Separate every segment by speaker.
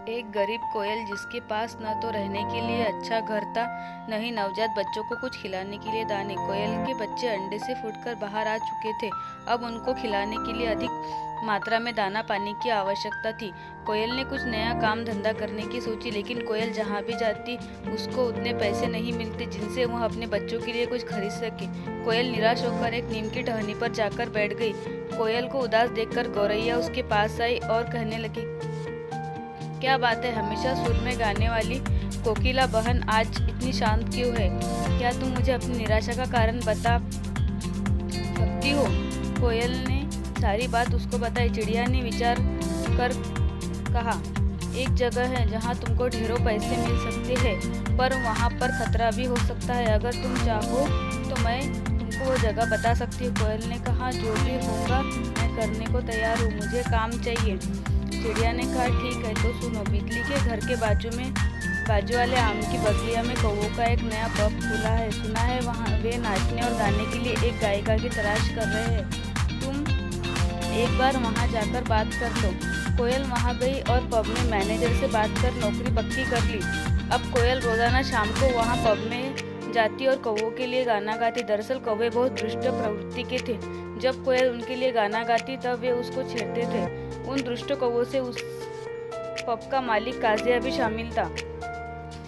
Speaker 1: एक गरीब कोयल जिसके पास न तो रहने के लिए अच्छा घर था, न ही नवजात बच्चों को कुछ खिलाने के लिए दाने। कोयल के बच्चे अंडे से फूटकर बाहर आ चुके थे। अब उनको खिलाने के लिए अधिक मात्रा में दाना पानी की आवश्यकता थी। कोयल ने कुछ नया काम धंधा करने की सोची, लेकिन कोयल जहाँ भी जाती उसको उतने पैसे नहीं मिलते जिनसे वह अपने बच्चों के लिए कुछ खरीद सके। कोयल निराश होकर एक नीम की टहनी पर जाकर बैठ गई। कोयल को उदास देखकर गौरैया उसके पास आई और कहने लगी, क्या बात है, हमेशा सुर में गाने वाली कोकिला बहन आज इतनी शांत क्यों है? क्या तुम मुझे अपनी निराशा का कारण बता सकती हो? कोयल ने सारी बात उसको बताई। चिड़िया ने विचार कर कहा, एक जगह है जहाँ तुमको ढेरों पैसे मिल सकते हैं, पर वहाँ पर खतरा भी हो सकता है। अगर तुम चाहो तो मैं तुमको वो जगह बता सकती हूँ। कोयल ने कहा, जो भी होगा मैं करने को तैयार हूँ, मुझे काम चाहिए। चिड़िया ने कहा, ठीक है तो सुनो। बिजली के घर के बाजू वाले आम की बगिया में कौवों का एक नया पब खुला है। सुना है वहाँ वे नाचने और गाने के लिए एक गायिका की तलाश कर रहे हैं। तुम एक बार वहाँ जाकर बात कर लो। कोयल वहाँ गई और पब में मैनेजर से बात कर नौकरी पक्की कर ली। अब कोयल रोजाना शाम को वहाँ पब में जाती और कौवों के लिए गाना गाती। दरअसल कौवे बहुत दुष्ट प्रवृत्ति के थे। जब कोयल उनके लिए गाना गाती तब वे उसको छेड़ते थे। उन दुष्ट कौवों से उस पब का मालिक काजिया भी शामिल था।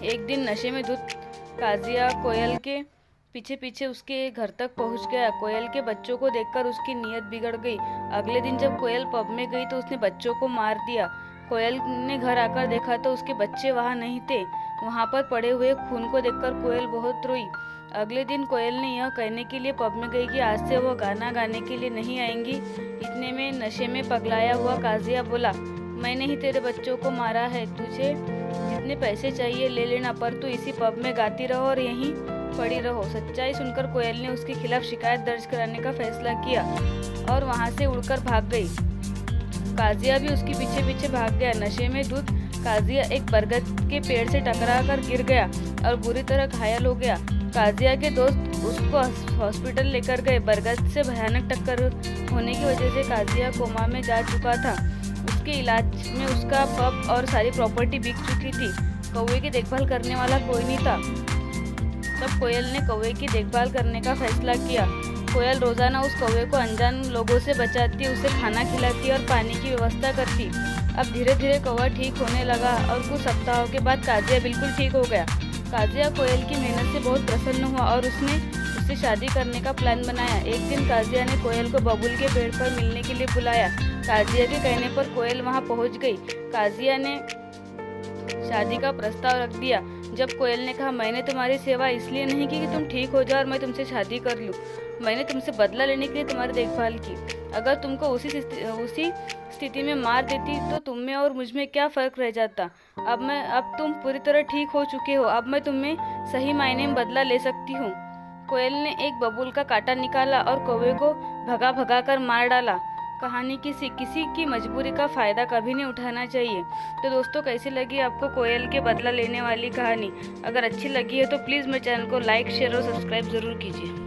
Speaker 1: एक दिन नशे में धुत काजिया कोयल के पीछे पीछे उसके घर तक पहुंच गया। कोयल के बच्चों को देखकर उसकी नीयत बिगड़ गई। अगले दिन जब कोयल पब में गई तो उसने बच्चों को मार दिया। कोयल ने घर आकर देखा तो उसके बच्चे वहां नहीं थे। वहां पर पड़े हुए खून को देखकर कोयल बहुत रोई। अगले दिन कोयल ने यह कहने के लिए पब में गई कि आज से वह गाना गाने के लिए नहीं आएंगी। इतने में नशे में पगलाया हुआ काजिया बोला, मैंने ही तेरे बच्चों को मारा है, तुझे जितने पैसे चाहिए ले लेना, पर तू इसी पब में गाती रहो और यहीं पड़ी रहो। सच्चाई सुनकर कोयल ने उसके खिलाफ शिकायत दर्ज कराने का फैसला किया और वहां से उड़कर भाग गई। काजिया भी उसके पीछे पीछे भाग गया। नशे में धुत काजिया एक बरगद के पेड़ से टकरा कर गिर गया और बुरी तरह घायल हो गया। काजिया के दोस्त उसको हॉस्पिटल लेकर गए। बरगद से भयानक टक्कर होने की वजह से काजिया कोमा में जा चुका था। उसके इलाज में उसका पब और सारी प्रॉपर्टी बिक चुकी थी। कौवे की देखभाल करने वाला कोई नहीं था। तब कोयल ने कौवे की देखभाल करने का फैसला किया। कोयल रोजाना उस कौवे को अनजान लोगों से बचाती, उसे खाना खिलाती और पानी की व्यवस्था करती। अब धीरे धीरे कौवा ठीक होने लगा और कुछ सप्ताहों के बाद काजिया बिल्कुल ठीक हो गया। काजिया कोयल की मेहनत से बहुत प्रसन्न हुआ और उसने उससे शादी करने का प्लान बनाया। एक दिन काजिया ने कोयल को बबूल के पेड़ पर मिलने के लिए बुलाया। काजिया के कहने पर कोयल वहां पहुंच गई। काजिया ने शादी का प्रस्ताव रख दिया। जब कोयल ने कहा, मैंने तुम्हारी सेवा इसलिए नहीं की कि तुम ठीक हो जाओ और मैं तुमसे शादी कर लूं, मैंने तुमसे बदला लेने के लिए तुम्हारी देखभाल की। अगर तुमको उसी स्थिति में मार देती तो तुम में और मुझ में क्या फर्क रह जाता। अब तुम पूरी तरह ठीक हो चुके हो। अब मैं तुम्हें सही मायने में बदला ले सकती हूँ। कोयल ने एक बबूल का कांटा निकाला और कौवे को भगा भगा कर मार डाला। कहानी किसी की मजबूरी का फायदा कभी नहीं उठाना चाहिए। तो दोस्तों, कैसी लगी आपको कोयल के बदला लेने वाली कहानी? अगर अच्छी लगी है तो प्लीज़ मेरे चैनल को लाइक, शेयर और सब्सक्राइब ज़रूर कीजिए।